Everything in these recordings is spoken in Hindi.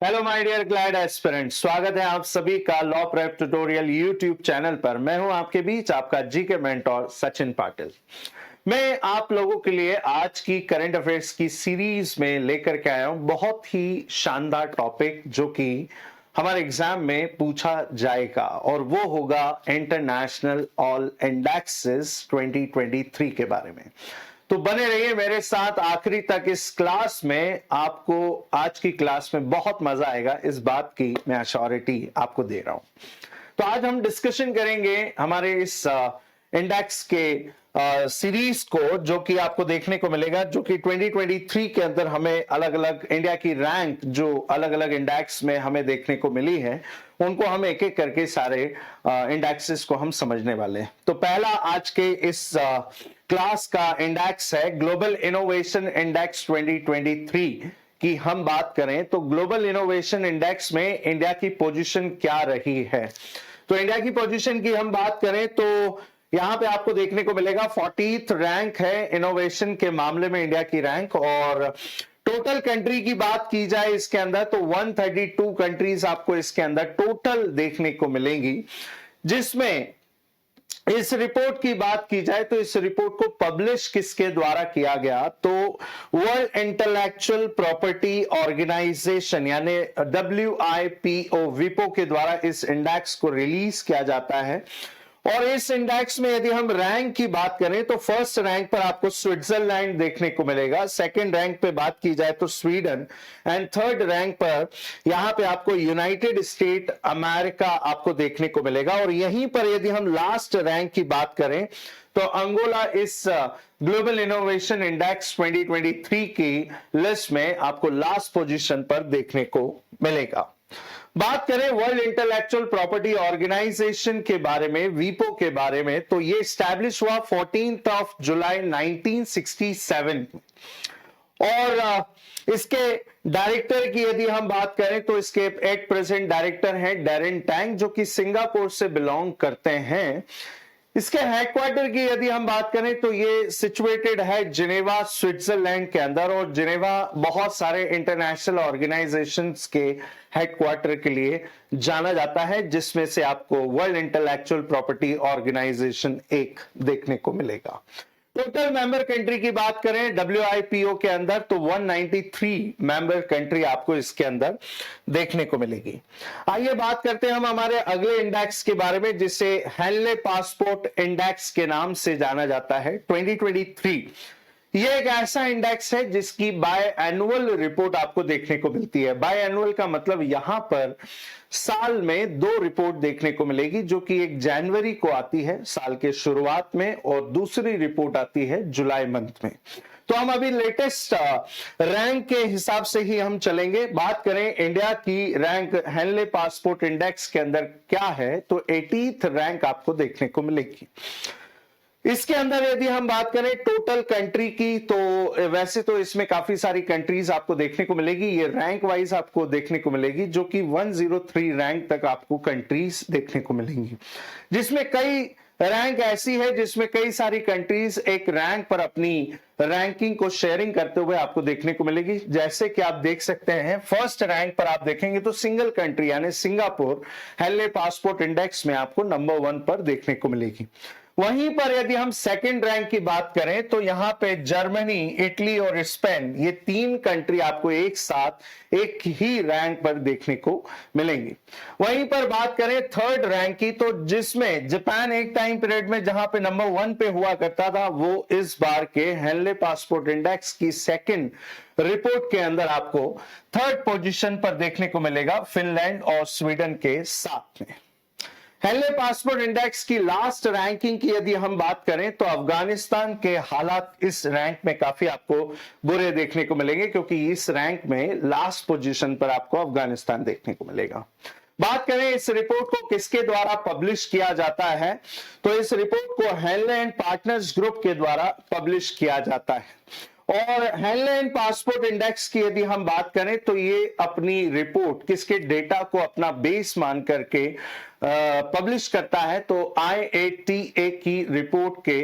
Hello my dear glad aspirants, स्वागत है आप सभी का law prep tutorial YouTube channel पर। मैं हूं आपके बीच आपका जीके मेंटोर सचिन पाटिल। मैं आप लोगों के लिए आज की करंट अफेयर्स की सीरीज में लेकर के आया हूं बहुत ही शानदार टॉपिक जो कि हमारे एग्जाम में पूछा जाएगा और वो होगा इंटरनेशनल ऑल इंडेक्सेस 2023 के बारे में। तो बने रहिए मेरे साथ आखिरी तक। इस क्लास में आपको आज की क्लास में बहुत मजा आएगा, इस बात की मैं अश्योरिटी आपको दे रहा हूं। तो आज हम डिस्कशन करेंगे हमारे इस इंडेक्स के सीरीज को, जो कि आपको देखने को मिलेगा, जो कि 2023 के अंदर हमें अलग अलग इंडिया की रैंक जो अलग अलग इंडेक्स में हमें देखने को मिली है, उनको हम एक एक करके सारे इंडेक्सेस को हम समझने वाले हैं। तो पहला आज के इस क्लास का इंडेक्स है ग्लोबल इनोवेशन इंडेक्स 2023 की। हम बात करें तो ग्लोबल इनोवेशन इंडेक्स में इंडिया की पोजीशन क्या रही है। तो इंडिया की पोजीशन की हम बात करें तो यहां पे आपको देखने को मिलेगा 40th रैंक है इनोवेशन के मामले में इंडिया की रैंक। और टोटल कंट्री की बात की जाए इसके अंदर तो 132 कंट्रीज आपको इसके अंदर टोटल देखने को मिलेंगी। जिसमें इस रिपोर्ट की बात की जाए तो इस रिपोर्ट को पब्लिश किसके द्वारा किया गया, तो वर्ल्ड इंटेलेक्चुअल प्रॉपर्टी ऑर्गेनाइजेशन यानी WIPO विपो के द्वारा इस इंडेक्स को रिलीज किया जाता है। और इस इंडेक्स में यदि हम रैंक की बात करें तो फर्स्ट रैंक पर आपको स्विट्जरलैंड देखने को मिलेगा, सेकंड रैंक पे बात की जाए तो स्वीडन, एंड थर्ड रैंक पर यहां पे आपको यूनाइटेड स्टेट अमेरिका आपको देखने को मिलेगा। और यहीं पर यदि हम लास्ट रैंक की बात करें तो अंगोला इस ग्लोबल इनोवेशन इंडेक्स 2023 की लिस्ट में आपको लास्ट पोजीशन पर देखने को मिलेगा। बात करें वर्ल्ड इंटेलेक्चुअल प्रॉपर्टी ऑर्गेनाइजेशन के बारे में, वीपो के बारे में, तो ये स्टैब्लिश हुआ 14 जुलाई 1967 और इसके डायरेक्टर की यदि हम बात करें तो इसके एट प्रेजेंट डायरेक्टर हैं डैरेन टैंग, जो कि सिंगापुर से बिलोंग करते हैं। इसके हेडक्वार्टर की यदि हम बात करें तो ये सिचुएटेड है जिनेवा स्विट्जरलैंड के अंदर। और जिनेवा बहुत सारे इंटरनेशनल ऑर्गेनाइजेशंस के हेडक्वार्टर के लिए जाना जाता है, जिसमें से आपको वर्ल्ड इंटेलेक्चुअल प्रॉपर्टी ऑर्गेनाइजेशन एक देखने को मिलेगा। टोटल मेंबर कंट्री की बात करें WIPO के अंदर तो 193 मेंबर कंट्री आपको इसके अंदर देखने को मिलेगी। आइए बात करते हैं हम हमारे अगले इंडेक्स के बारे में, जिसे हेनले पासपोर्ट इंडेक्स के नाम से जाना जाता है 2023। ये एक ऐसा इंडेक्स है जिसकी बाय एनुअल रिपोर्ट आपको देखने को मिलती है। बाय एनुअल का मतलब यहां पर साल में 2 रिपोर्ट देखने को मिलेगी, जो कि एक जनवरी को आती है साल के शुरुआत में और दूसरी रिपोर्ट आती है जुलाई मंथ में। तो हम अभी लेटेस्ट रैंक के हिसाब से ही हम चलेंगे। बात करें इंडिया की रैंक हेनले पासपोर्ट इंडेक्स के अंदर क्या है तो 80th रैंक आपको देखने को मिलेगी। इसके अंदर यदि हम बात करें टोटल कंट्री की तो वैसे तो इसमें काफी सारी कंट्रीज आपको देखने को मिलेगी। ये रैंक वाइज आपको देखने को मिलेगी, जो कि 103 रैंक तक आपको कंट्रीज देखने को मिलेंगी, जिसमें कई रैंक ऐसी है जिसमें कई सारी कंट्रीज एक रैंक पर अपनी रैंकिंग को शेयरिंग करते हुए आपको देखने को मिलेगी। जैसे कि आप देख सकते हैं फर्स्ट रैंक पर आप देखेंगे तो सिंगल कंट्री यानी सिंगापुर हेनले पासपोर्ट इंडेक्स में आपको नंबर 1 पर देखने को मिलेगी। वहीं पर यदि हम सेकंड रैंक की बात करें तो यहां पे जर्मनी, इटली और स्पेन, ये 3 कंट्री आपको एक साथ एक ही रैंक पर देखने को मिलेंगी। वहीं पर बात करें थर्ड रैंक की तो जिसमें जापान एक टाइम पीरियड में जहां पे नंबर 1 पे हुआ करता था, वो इस बार के हेनले पासपोर्ट इंडेक्स की सेकंड रिपोर्ट के अंदर आपको थर्ड पोजीशन पर देखने को मिलेगा, फिनलैंड और स्वीडन के साथ में। हेनले पासपोर्ट इंडेक्स की लास्ट रैंकिंग की यदि हम बात करें तो अफगानिस्तान के हालात इस रैंक में काफी आपको बुरे देखने को मिलेंगे, क्योंकि इस रैंक में लास्ट पोजीशन पर आपको अफगानिस्तान देखने को मिलेगा। बात करें इस रिपोर्ट को किसके द्वारा पब्लिश किया जाता है तो इस रिपोर्ट को हेनले एंड पार्टनर्स ग्रुप के द्वारा पब्लिश किया जाता है। और हेनले एंड पासपोर्ट इंडेक्स की यदि हम बात करें तो ये अपनी रिपोर्ट किसके डेटा को अपना बेस मान करके पब्लिश करता है, तो IATA की रिपोर्ट के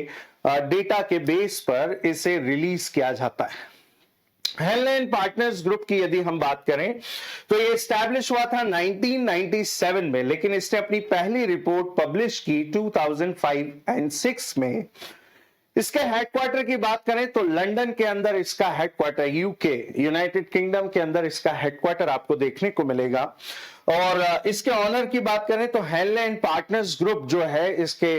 डेटा के बेस पर इसे रिलीज किया जाता है। हेनले पार्टनर्स ग्रुप की यदि हम बात करें तो ये एस्टैब्लिश हुआ था 1997 में, लेकिन इसने अपनी पहली रिपोर्ट पब्लिश की 2005 एंड 6 में। इसके हेडक्वार्टर की बात करें तो लंदन के अंदर इसका हेडक्वार्टर, यूके यूनाइटेड किंगडम के अंदर इसका हेडक्वार्टर आपको देखने को मिलेगा। और इसके ऑनर की बात करें तो हेनले एंड पार्टनर्स ग्रुप जो है इसके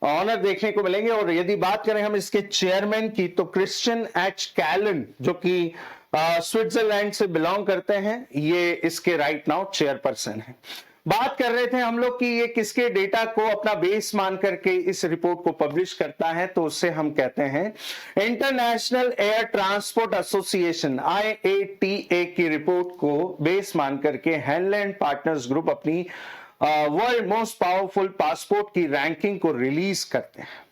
ऑनर देखने को मिलेंगे। और यदि बात करें हम इसके चेयरमैन की तो क्रिश्चियन एच कैलन जो कि स्विट्जरलैंड से बिलोंग करते हैं, ये इसके राइट नाउ चेयरपर्सन है। बात कर रहे थे हम लोग कि ये किसके डेटा को अपना बेस मान करके इस रिपोर्ट को पब्लिश करता है, तो उससे हम कहते हैं international air transport association IATA की रिपोर्ट को बेस मान करके हेनले एंड पार्टनर्स ग्रुप अपनी वर्ल्ड मोस्ट पावरफुल पासपोर्ट की रैंकिंग को रिलीज करते हैं।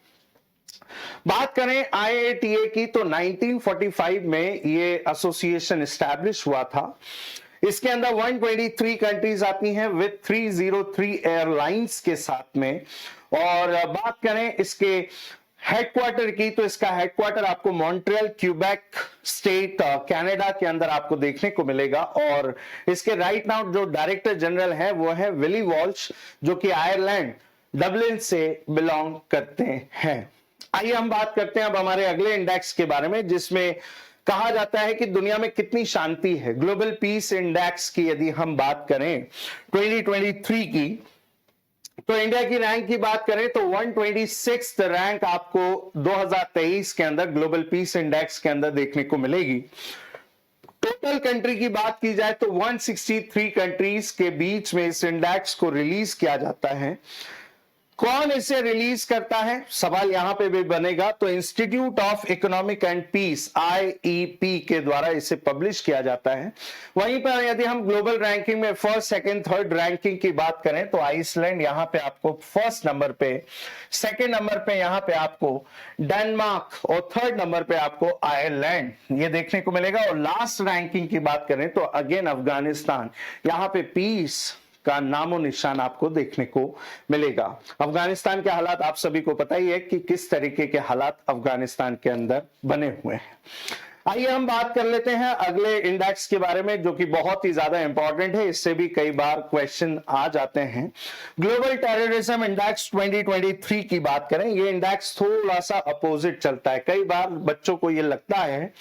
बात करें IATA की तो 1945 में ये एसोसिएशन एस्टैब्लिश हुआ था। इसके अंदर 123 कंट्रीज आती हैं विद 303 एयरलाइंस के साथ में। और बात करें इसके हेडक्वार्टर की तो इसका हेडक्वार्टर आपको मॉन्ट्रियल क्यूबेक स्टेट कनाडा के अंदर आपको देखने को मिलेगा। और इसके राइट नाउ जो डायरेक्टर जनरल है वो है विली वॉल्श जो कि आयरलैंड डबलिन से बिलोंग करते हैं। आइए हम बात करते हैं अब हमारे अगले इंडेक्स के बारे में, जिसमें कहा जाता है कि दुनिया में कितनी शांति है। ग्लोबल पीस इंडेक्स की यदि हम बात करें 2023 की तो इंडिया की रैंक की बात करें तो 126th रैंक आपको 2023 के अंदर ग्लोबल पीस इंडेक्स के अंदर देखने को मिलेगी। टोटल कंट्री की बात की जाए तो 163 कंट्रीज के बीच में इस इंडेक्स को रिलीज किया जाता है। कौन इसे रिलीज करता है, सवाल यहां पे भी बनेगा। तो institute of economic and peace IEP के द्वारा इसे पब्लिश किया जाता है। वहीं पर यदि हम ग्लोबल रैंकिंग में फर्स्ट, सेकंड, थर्ड रैंकिंग की बात करें तो आइसलैंड यहां पे आपको फर्स्ट नंबर पे, सेकंड नंबर पे यहां पे आपको डेनमार्क और थर्ड नंबर पे आपको आयरलैंड ये देखने को मिलेगा। और लास्ट रैंकिंग की बात करें तो अगेन अफगानिस्तान, यहां पे पीस का नामो निशान आपको देखने को मिलेगा। अफगानिस्तान के हालात आप सभी को पता ही है कि किस तरीके के हालात अफगानिस्तान के अंदर बने हुए हैं। आइए हम बात कर लेते हैं अगले इंडेक्स के बारे में जो कि बहुत ही ज्यादा इंपॉर्टेंट है, इससे भी कई बार क्वेश्चन आ जाते हैं। ग्लोबल टेररिज्म इंडेक्स 2023 की बात करें, ये इंडेक्स थोड़ा सा अपोजिट चलता है। कई बार बच्चों को ये लगता है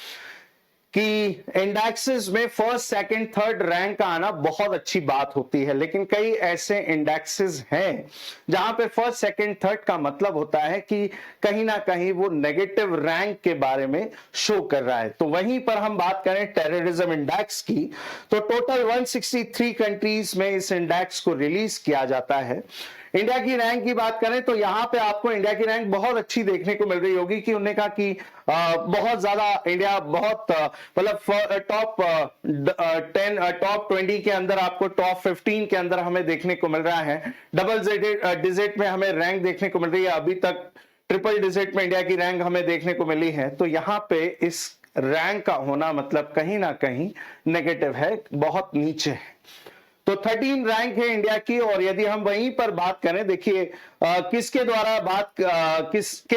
कि इंडेक्सेस में फर्स्ट, सेकंड, थर्ड रैंक का आना बहुत अच्छी बात होती है, लेकिन कई ऐसे इंडेक्सेस हैं जहां पे फर्स्ट, सेकंड, थर्ड का मतलब होता है कि कहीं ना कहीं वो नेगेटिव रैंक के बारे में शो कर रहा है। तो वहीं पर हम बात करें टेररिज्म इंडेक्स की तो टोटल 163 कंट्रीज में इस इंडेक्स को रिलीज किया जाता है। इंडिया की रैंक की बात करें तो यहां पे आपको इंडिया की रैंक बहुत अच्छी देखने को मिल रही होगी कि उन्होंने कहा कि बहुत ज्यादा इंडिया बहुत मतलब टॉप 10, टॉप 20 के अंदर आपको टॉप 15 के अंदर हमें देखने को मिल रहा है। डबल डिजिट में हमें रैंक देखने को मिल रही है, अभी तक ट्रिपल डिजिट में इंडिया की रैंक हमें देखने को मिली है। तो यहां पे इस रैंक का होना मतलब कहीं ना कहीं नेगेटिव है, बहुत नीचे है। तो 13 रैंक है इंडिया की। और यदि हम वहीं पर बात करें, देखिए किसके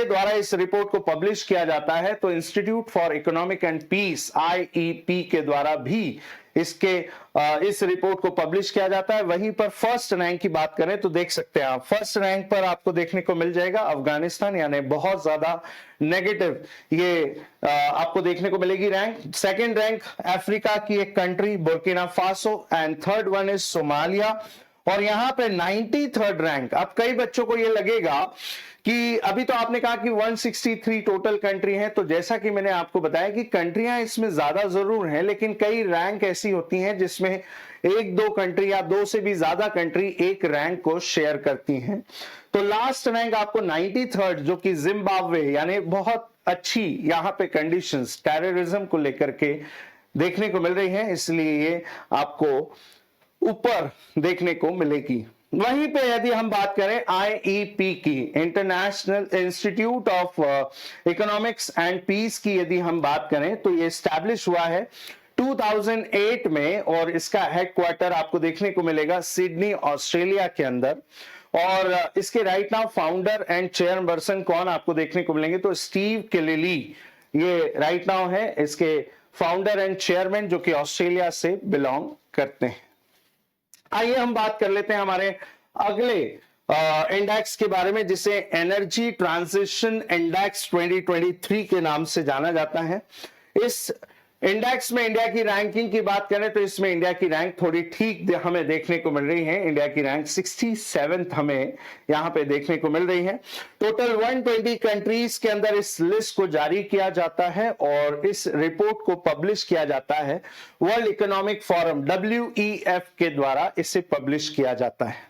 द्वारा इस रिपोर्ट को पब्लिश किया जाता है तो institute for economic and peace IEP के द्वारा भी इस रिपोर्ट को पब्लिश किया जाता है। वहीं पर फर्स्ट रैंक की बात करें तो देख सकते हैं आप फर्स्ट रैंक पर आपको देखने को मिल जाएगा अफगानिस्तान, यानी बहुत ज्यादा नेगेटिव ये आपको देखने को मिलेगी रैंक। सेकंड रैंक अफ्रीका की एक country Burkina Faso and third one is Somalia. और यहां पे 93rd रैंक। अब कई बच्चों को ये लगेगा कि अभी तो आपने कहा कि 163 टोटल कंट्री है, तो जैसा कि मैंने आपको बताया कि कंट्रियां इसमें ज्यादा जरूर हैं, लेकिन कई रैंक ऐसी होती हैं जिसमें एक दो कंट्री या दो से भी ज्यादा कंट्री एक रैंक को शेयर करती हैं। तो लास्ट रैंक आपको 93rd जो कि जिम्बाब्वे, यानी बहुत अच्छी यहां पे कंडीशंस टेररिज्म को लेकर के देखने को मिल रही है, इसलिए ये आपको ऊपर देखने को मिलेगी। वहीं पे यदि हम बात करें IEP की, international institute of economics and peace की यदि हम बात करें तो ये एस्टैब्लिश हुआ है 2008 में और इसका हेडक्वार्टर आपको देखने को मिलेगा सिडनी ऑस्ट्रेलिया के अंदर। और इसके right now founder and chairperson कौन आपको देखने को मिलेंगे तो स्टीव किलेली ये राइट नाउ है इसके फाउंडर एंड चेयरमैन जो कि ऑस्ट्रेलिया से बिलोंग करते हैं। आइए हम बात कर लेते हैं हमारे अगले इंडेक्स के बारे में, जिसे एनर्जी ट्रांजिशन इंडेक्स 2023 के नाम से जाना जाता है। इस इंडेक्स में इंडिया की रैंकिंग की बात करें तो इसमें इंडिया की रैंक थोड़ी ठीक हमें देखने को मिल रही है। इंडिया की रैंक 67th हमें यहां पे देखने को मिल रही है। टोटल 120 कंट्रीज के अंदर इस लिस्ट को जारी किया जाता है और इस रिपोर्ट को पब्लिश किया जाता है वर्ल्ड इकोनॉमिक फोरम WEF के द्वारा इसे पब्लिश किया जाता है।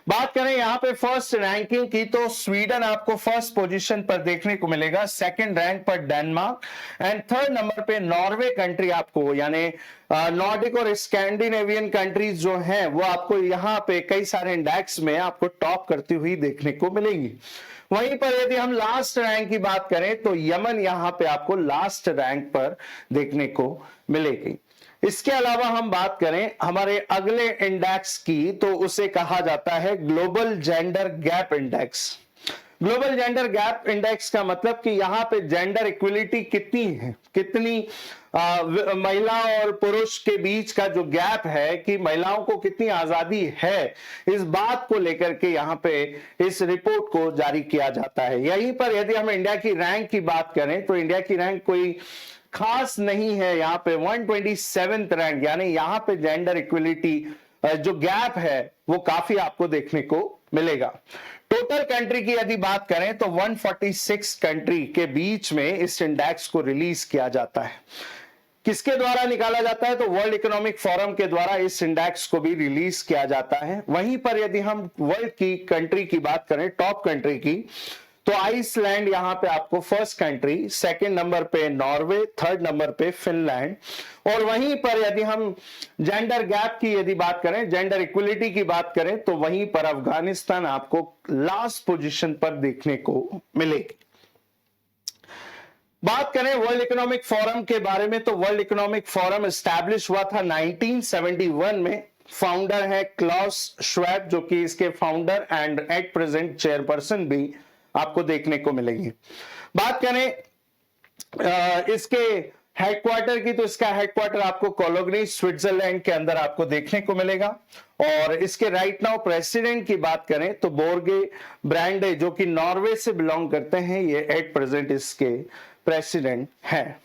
बात करें यहां पे फर्स्ट रैंकिंग की तो स्वीडन आपको फर्स्ट पोजीशन पर देखने को मिलेगा, सेकंड रैंक पर डेनमार्क एंड थर्ड नंबर पे नॉर्वे कंट्री आपको, यानी नॉर्डिक और स्कैंडिनेवियन कंट्रीज जो हैं वो आपको यहां पे कई सारे इंडेक्स में आपको टॉप करती हुई देखने को मिलेंगी। वहीं पर यदि हम लास्ट रैंक की बात करें तो यमन यहां पे आपको लास्ट रैंक पर देखने को मिलेगी। इसके अलावा हम बात करें हमारे अगले इंडेक्स की तो उसे कहा जाता है global gender gap index. Global gender gap index का मतलब कि यहां पे जेंडर इक्वलिटी कितनी है, कितनी महिला और पुरुष के बीच का जो गैप है कि महिलाओं को कितनी आजादी है, इस बात को लेकर के यहां पे इस रिपोर्ट को जारी किया जाता है। यहीं पर यदि हम इंडिया की रैंक की बात करें तो इंडिया की रैंक कोई खास नहीं है, यहां पे 127th रैंक, यानी यहां पे जेंडर इक्वलिटी जो गैप है वो काफी आपको देखने को मिलेगा। टोटल कंट्री की यदि बात करें तो 146 कंट्री के बीच में इस इंडेक्स को रिलीज किया जाता है। किसके द्वारा निकाला जाता है तो वर्ल्ड इकोनॉमिक फोरम के द्वारा इस इंडेक्स को भी रिलीज किया जाता है। वहीं पर यदि हम वर्ल्ड की कंट्री की बात करें, टॉप कंट्री की, तो आइसलैंड यहां पे आपको फर्स्ट कंट्री, सेकंड नंबर पे नॉर्वे, थर्ड नंबर पे फिनलैंड। और वहीं पर यदि हम जेंडर गैप की यदि बात करें, जेंडर इक्वलिटी की बात करें तो वहीं पर अफगानिस्तान आपको लास्ट पोजीशन पर देखने को मिलेगी। बात करें वर्ल्ड इकोनॉमिक फोरम के बारे में तो वर्ल्ड इकोनॉमिक फोरम एस्टैब्लिश हुआ था 1971 में। फाउंडर है क्लॉस श्वेब जो कि इसके founder and at present chairperson भी आपको देखने को मिलेंगे। बात करें इसके हेडक्वार्टर की तो इसका हेडक्वार्टर आपको कोलोग्नी स्विट्जरलैंड के अंदर आपको देखने को मिलेगा। और इसके राइट नाउ प्रेसिडेंट की बात करें तो बोर्गे ब्रांडे जो कि नॉर्वे से बिलोंग करते हैं, ये एट प्रेजेंट इसके प्रेसिडेंट हैं।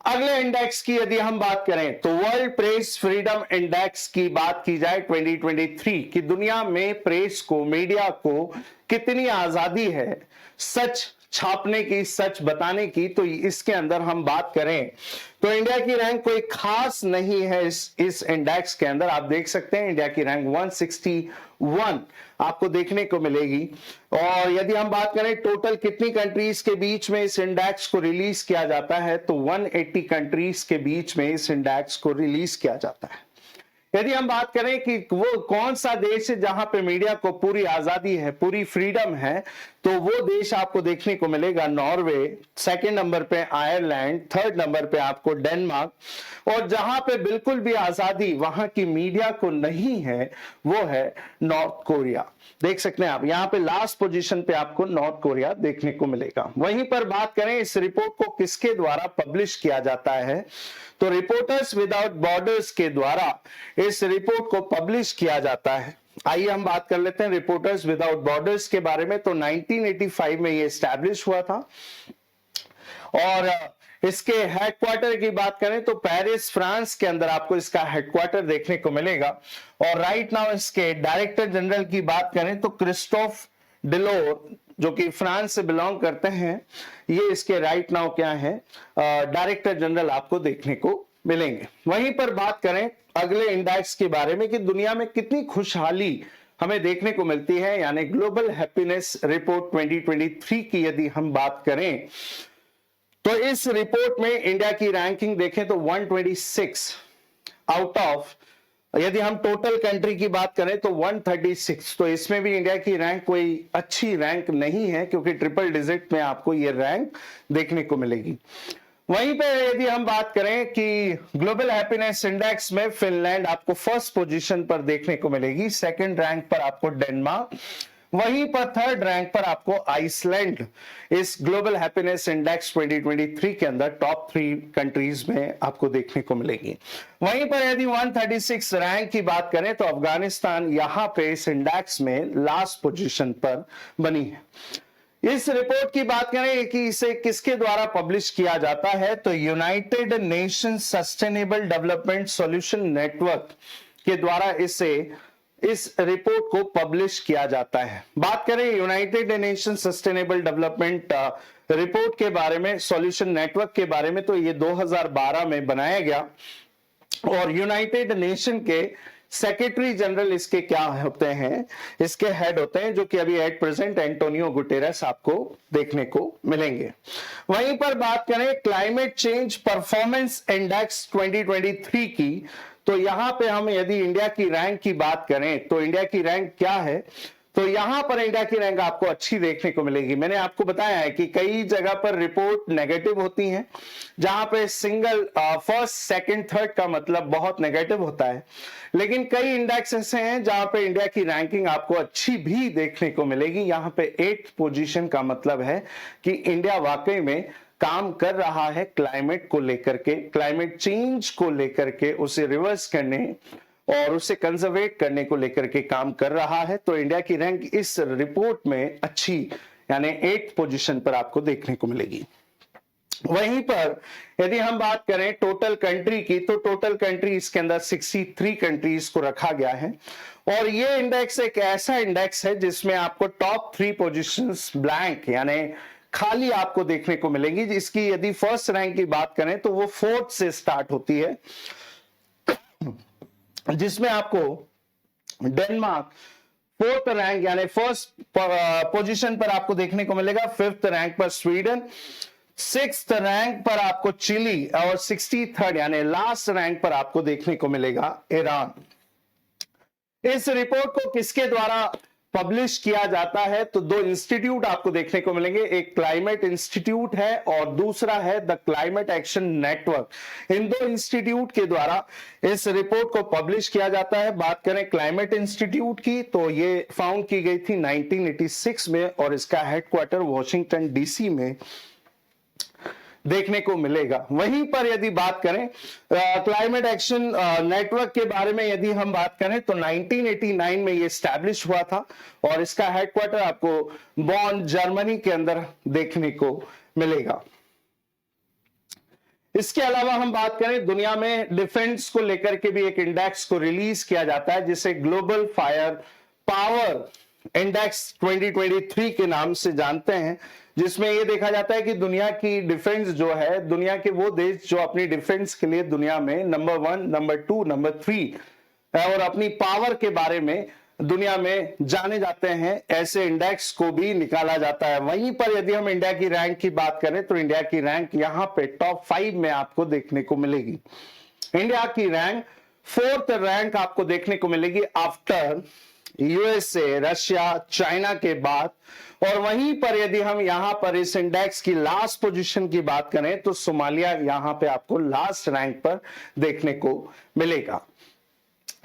अगले इंडेक्स की यदि हम बात करें तो वर्ल्ड प्रेस फ्रीडम इंडेक्स की बात की जाए 2023 की दुनिया में प्रेस को, मीडिया को कितनी आजादी है सच छापने की, सच बताने की, तो इसके अंदर हम बात करें तो इंडिया की रैंक कोई खास नहीं है। इस इंडेक्स के अंदर आप देख सकते हैं इंडिया की रैंक 161 आपको देखने को मिलेगी। और यदि हम बात करें टोटल कितनी कंट्रीज के बीच में इस इंडेक्स को रिलीज किया जाता है तो 180 कंट्रीज के बीच में इस इंडेक्स को रिलीज किया जाता है। यदि हम बात करें कि वो कौन सा देश है जहां पे मीडिया को पूरी आजादी है, पूरी फ्रीडम है, तो वो देश आपको देखने को मिलेगा नॉर्वे, सेकंड नंबर पे आयरलैंड, थर्ड नंबर पे आपको डेनमार्क। और जहां पे बिल्कुल भी आजादी वहां की मीडिया को नहीं है वो है नॉर्थ कोरिया। देख सकते हैं आप यहां पे लास्ट पोजीशन पे आपको नॉर्थ कोरिया देखने को मिलेगा। वहीं पर बात करें इस रिपोर्ट को किसके द्वारा पब्लिश किया जाता है तो रिपोर्टर्स विदाउट बॉर्डर्स के द्वारा इस रिपोर्ट को पब्लिश किया जाता है। आइए हम बात कर लेते हैं रिपोर्टर्स विदाउट बॉर्डर्स के बारे में। तो 1985 में ये एस्टैब्लिश हुआ था और इसके हेडक्वार्टर की बात करें तो पेरिस फ्रांस के अंदर आपको इसका हेडक्वार्टर देखने को मिलेगा। और राइट नाउ इसके डायरेक्टर जनरल की बात करें तो क्रिस्टोफ डिलोर जो कि फ्रांस से बिलोंग करते हैं, ये इसके राइट नाउ क्या है डायरेक्टर जनरल आपको देखने को मिलेंगे। वहीं पर बात करें अगले इंडेक्स के बारे में कि दुनिया में कितनी खुशहाली हमें देखने को मिलती है, यानी ग्लोबल हैप्पीनेस रिपोर्ट 2023 की यदि हम बात करें तो इस रिपोर्ट में इंडिया की रैंकिंग देखें तो 126 आउट ऑफ, यदि हम टोटल कंट्री की बात करें तो 136, तो इसमें भी इंडिया की रैंक कोई अच्छी रैंक नहीं है क्योंकि ट्रिपल डिजिट में आपको ये रैंक देखने को मिलेगी। वहीं पे यदि हम बात करें कि ग्लोबल हैप्पीनेस इंडेक्स में फिनलैंड आपको फर्स्ट पोजीशन पर देखने को मिलेगी, सेकंड रैंक पर आपको डेनमार्क, वहीं पर थर्ड रैंक पर आपको आइसलैंड इस ग्लोबल हैप्पीनेस इंडेक्स 2023 के अंदर टॉप 3 कंट्रीज में आपको देखने को मिलेगी। वहीं पर यदि 136 रैंक की बात करें तो अफगानिस्तान यहां पे इस इंडेक्स में लास्ट पोजीशन पर बनी है। इस रिपोर्ट की बात करें कि इसे किसके द्वारा पब्लिश किया जाता है तो United nation sustainable development solution network के द्वारा इस रिपोर्ट को पब्लिश किया जाता है। बात करें United nation sustainable development report के बारे में, सॉल्यूशन नेटवर्क के बारे में, तो ये 2012 में बनाया गया और यूनाइटेड नेशन के सेक्रेटरी जनरल इसके क्या होते हैं, इसके हेड होते हैं, जो कि अभी एट प्रेजेंट एंटोनियो गुटेरेस आपको देखने को मिलेंगे। वहीं पर बात करें क्लाइमेट चेंज परफॉर्मेंस इंडेक्स 2023 की, तो यहां पे हम यदि इंडिया की रैंक की बात करें तो इंडिया की रैंक क्या है, तो यहां पर इंडिया की रैंक आपको अच्छी देखने को मिलेगी। मैंने आपको बताया है कि कई जगह पर रिपोर्ट नेगेटिव होती हैं, जहां पे सिंगल फर्स्ट सेकंड थर्ड का मतलब बहुत नेगेटिव होता है, लेकिन कई इंडेक्स ऐसे हैं जहां पे इंडिया की रैंकिंग आपको अच्छी भी देखने को मिलेगी। यहां पे 8th पोजीशन का मतलब है कि इंडिया वाकई में काम कर रहा है क्लाइमेट को लेकर के, क्लाइमेट चेंज को लेकर के, उसे रिवर्स करने और उसे कंजर्वेट करने को लेकर के काम कर रहा है। तो इंडिया की रैंक इस रिपोर्ट में अच्छी यानी 8th पोजीशन पर आपको देखने को मिलेगी। वहीं पर यदि हम बात करें टोटल कंट्री की, तो टोटल कंट्री इसके अंदर 63 कंट्रीज को रखा गया है और ये इंडेक्स एक ऐसा इंडेक्स है जिसमें आपको टॉप 3 पोजीशंस ब्लैंक यानी खाली आपको देखने को मिलेंगी। इसकी यदि फर्स्ट रैंक की बात करें तो वो 4th से स्टार्ट होती है, जिसमें आपको डेनमार्क 4th रैंक यानी फर्स्ट पोजीशन पर आपको देखने को मिलेगा, 5th रैंक पर स्वीडन, 6th रैंक पर आपको चिली और 63rd यानी लास्ट रैंक पर आपको देखने को मिलेगा ईरान। इस रिपोर्ट को किसके द्वारा पब्लिश किया जाता है तो 2 इंस्टीट्यूट आपको देखने को मिलेंगे, एक क्लाइमेट इंस्टीट्यूट है और दूसरा है the climate action network. In 2 institute के द्वारा इस रिपोर्ट को पब्लिश किया जाता है। बात करें क्लाइमेट इंस्टीट्यूट की तो ये फाउंड की गई थी 1986 में और इसका हेडक्वार्टर वॉशिंगटन डीसी में देखने को मिलेगा। वहीं पर यदि बात करें क्लाइमेट एक्शन नेटवर्क के बारे में यदि हम बात करें तो 1989 में ये स्टैब्लिश हुआ था और इसका हेडक्वार्टर आपको बॉन जर्मनी के अंदर देखने को मिलेगा। इसके अलावा हम बात करें दुनिया में डिफेंस को लेकर के भी एक इंडेक्स को रिलीज किया जाता है जिसे ग्लोबल फायर पावर इंडेक्स 2023 के नाम से जानते हैं, जिसमें यह देखा जाता है कि दुनिया की डिफेंस जो है, दुनिया के वो देश जो अपनी डिफेंस के लिए दुनिया में नंबर 1, नंबर 2, नंबर 3 और अपनी पावर के बारे में दुनिया में जाने जाते हैं, ऐसे इंडेक्स को भी निकाला जाता है। वहीं पर यदि हम इंडिया की रैंक की बात करें तो इंडिया की रैंक यहां पे टॉप 5 में आपको देखने को मिलेगी। इंडिया की रैंक 4th रैंक आपको देखने को मिलेगी आफ्टर यूएसए, रशिया, चाइना के बाद। और वहीं पर यदि हम यहां पर इस इंडेक्स की लास्ट पोजीशन की बात करें तो सोमालिया यहां पे आपको लास्ट रैंक पर देखने को मिलेगा।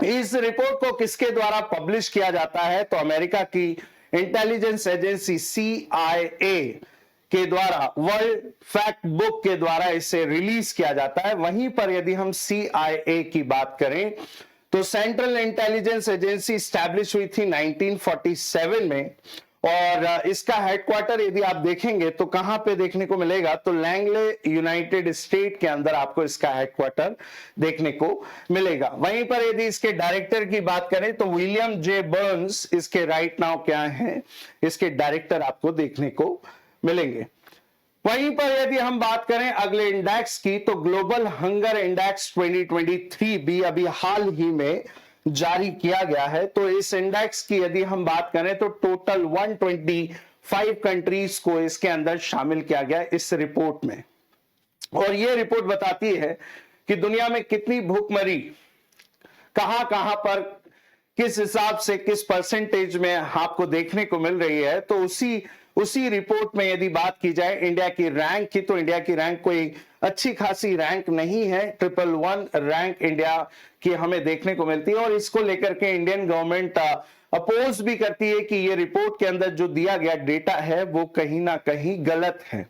इस रिपोर्ट को किसके द्वारा पब्लिश किया जाता है तो अमेरिका की इंटेलिजेंस एजेंसी CIA के द्वारा वर्ल्ड फैक्ट बुक के द्वारा इसे रिलीज किया जाता है। वहीं पर यदि हम CIA की बात करें तो सेंट्रल इंटेलिजेंस एजेंसी स्टैब्लिश हुई थी 1947 में और इसका हेडक्वार्टर यदि आप देखेंगे तो कहां पे देखने को मिलेगा तो लैंगले यूनाइटेड स्टेट के अंदर आपको इसका हेडक्वार्टर देखने को मिलेगा। वहीं पर यदि इसके डायरेक्टर की बात करें तो विलियम जे बर्न्स इसके राइट नाउ क्या हैं, इसके डायरेक्टर आपको देखने को मिलेंगे। वहीं पर यदि हम बात करें अगले इंडेक्स की तो ग्लोबल हंगर इंडेक्स 2023 भी अभी हाल ही में जारी किया गया है। तो इस इंडेक्स की यदि हम बात करें तो टोटल 125 कंट्रीज को इसके अंदर शामिल किया गया इस रिपोर्ट में। और यह रिपोर्ट बताती है कि दुनिया में कितनी भूखमरी कहां कहां पर किस हिसाब से किस परसेंटेज में आपको देखने को मिल रही है। तो उसी रिपोर्ट में यदि बात की जाए इंडिया की रैंक की तो इंडिया की रैंक कोई अच्छी खासी रैंक नहीं है, 111 रैंक इंडिया की हमें देखने को मिलती है और इसको लेकर के इंडियन गवर्नमेंट अपोज भी करती है कि ये रिपोर्ट के अंदर जो दिया गया डेटा है वो कहीं ना कहीं गलत है।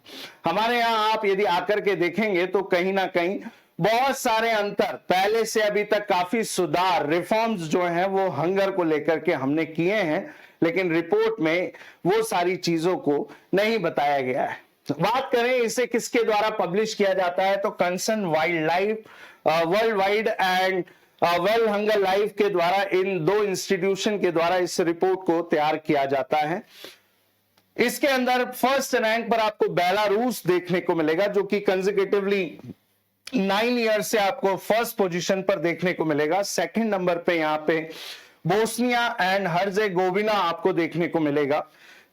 हमारे यहाँ आप यदि आकर के देखेंगे तो कहीं ना कहीं बहुत सारे अंतर, पहले से अभी तक काफी सुधार, रिफॉर्म्स जो हैं वो हंगर को लेकर के हमने किए हैं, लेकिन रिपोर्ट में वो सारी चीजों को नहीं बताया गया है। बात करें इसे किसके द्वारा पब्लिश किया जाता है तो concern wild life world wide and world hunger life के द्वारा, इन दो इंस्टीट्यूशन के द्वारा इस रिपोर्ट को तैयार किया जाता है। इसके अंदर फर्स्ट रैंक पर आपको बेलारूस देखने को मिलेगा, जो कि कंसेक्यूटिवली 9 ईयर से आपको फर्स्ट पोजीशन पर देखने को मिलेगा। सेकंड नंबर पे यहाँ पे बोस्निया एंड हर्जेगोविना आपको देखने को मिलेगा।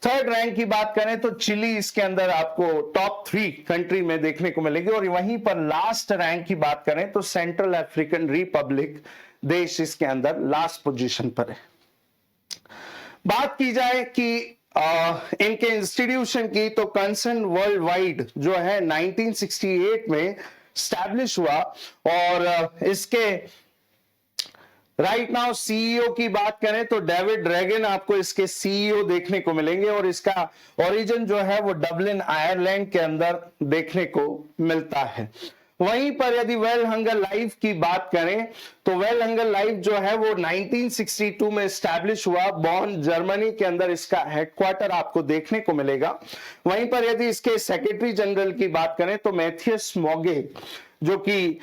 थर्ड रैंक की बात करें तो चिली इसके अंदर आपको टॉप 3 कंट्री में देखने को मिलेगी, और वहीं पर लास्ट रैंक की बात करें तो सेंट्रल अफ्रीकन रिपब्लिक देश इसके अंदर लास्ट पोजीशन पर है। बात की जाए कि इनके इंस्टीट्यूशन की, तो कंसर्न वर्ल्ड वाइड जो है 1968 में स्टैब्लिश हुआ, और इसके राइट नाउ सीईओ की बात करें तो डेविड ड्रैगन आपको इसके सीईओ देखने को मिलेंगे, और इसका ओरिजिन जो है वो डबलिन आयरलैंड के अंदर देखने को मिलता है। वहीं पर यदि वर्ल्ड हंगर लाइफ की बात करें तो वर्ल्ड हंगर लाइफ जो है वो 1962 में स्टैब्लिश हुआ, बॉन जर्मनी के अंदर इसका हेडक्वार्टर आपको देखने को मिलेगा। वहीं पर यदि इसके सेक्रेटरी जनरल की बात करें तो मैथियस मोगे, जो कि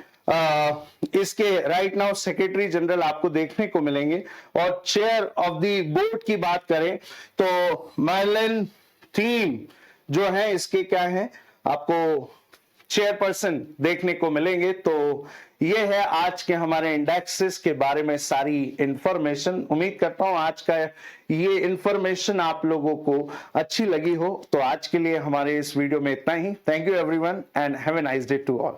इसके राइट नाउ सेक्रेटरी जनरल आपको देखने को मिलेंगे, और चेयर ऑफ द बोर्ड की बात करें तो मार्लेन थीम जो है इसके क्या है आपको चेयरपर्सन देखने को मिलेंगे। तो ये है आज के हमारे इंडेक्सेस के बारे में सारी इंफॉर्मेशन। उम्मीद करता हूं आज का ये इंफॉर्मेशन आप लोगों को अच्छी लगी हो। तो आज के लिए हमारे इस वीडियो में इतना ही। Thank you everyone and have a nice day to all.